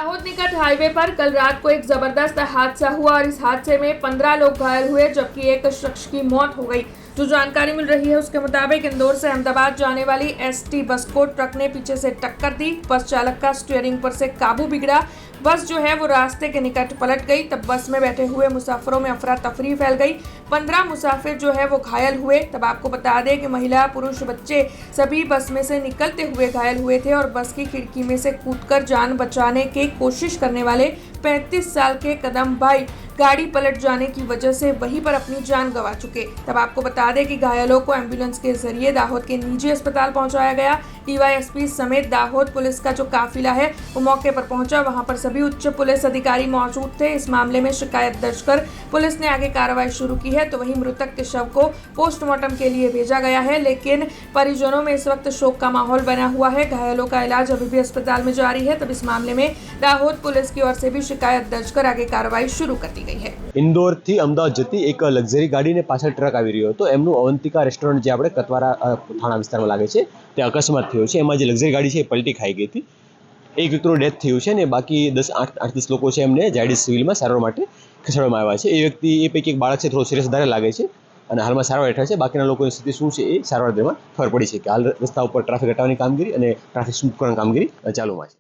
दाहोद निकट हाईवे पर कल रात को एक जबरदस्त हादसा हुआ और इस हादसे में 15 लोग घायल हुए जबकि एक शख्स की मौत हो गई। जो जानकारी मिल रही है उसके मुताबिक इंदौर से अहमदाबाद जाने वाली एसटी बस को ट्रक ने पीछे से टक्कर दी। बस चालक का स्टीयरिंग पर से काबू बिगड़ा। बस जो है वो रास्ते के निकट पलट गई। तब बस में बैठे हुए मुसाफिरों में अफरा तफरी फैल गई। 15 मुसाफिर जो है वो घायल हुए। तब आपको बता दें कि महिला पुरुष बच्चे सभी बस में से निकलते हुए घायल हुए थे और बस की खिड़की में से कूदकर जान बचाने की कोशिश करने वाले 35 साल के कदम भाई गाड़ी पलट जाने की वजह से वहीं पर अपनी जान गंवा चुके। तब आपको बता दें कि घायलों को एम्बुलेंस के जरिए दाहोद के निजी अस्पताल पहुंचाया गया। डीवाईएसपी समेत दाहोद पुलिस का जो काफिला है वो मौके पर पहुंचा। वहां पर सभी उच्च पुलिस अधिकारी मौजूद थे। इस मामले में शिकायत दर्ज कर पुलिस ने आगे कार्रवाई शुरू की है। तो वहीं मृतक के शव को पोस्टमार्टम के लिए भेजा गया है, लेकिन परिजनों में इस वक्त शोक का माहौल बना हुआ है। घायलों का इलाज अभी भी अस्पताल में जारी है। तब इस मामले में दाहोद पुलिस की ओर से भी शिकायत दर्ज कर आगे कार्रवाई शुरू कर दी गई है। इंदौर थी अमदावाद जती एक लग्ઝરી गाड़ी ने पाछळ ट्रक આવી રહ્યો હતો। એમનું અવંતિકા રેસ્ટોરન્ટ જે આપણે કતવારા થાણા વિસ્તારમાં લાગે છે તે અકસ્માત થયો છે। એમાં જે લક્ઝરી ગાડી છે એ પલટી ખાઈ ગઈ હતી। એક વ્યક્તિનું ડેથ થયું છે અને બાકી 10 લોકો છે એમને જાયડીસ સિવિલમાં સારવાર માટે ખસેડવામાં આવ્યા છે। એ વ્યક્તિ એ પૈકી એક બાળક છે, થોડો સિરિયસ વધારે લાગે છે અને હાલમાં સારવાર હેઠળ છે। બાકીના લોકોની સ્થિતિ શું છે એ સારવાર દરમિયાન ખબર પડી છે કે હાલ રસ્તા ઉપર ટ્રાફિક હટાવવાની કામગીરી અને ટ્રાફિક સ્મૂથ કરવાની કામગીરી ચાલુમાં છે।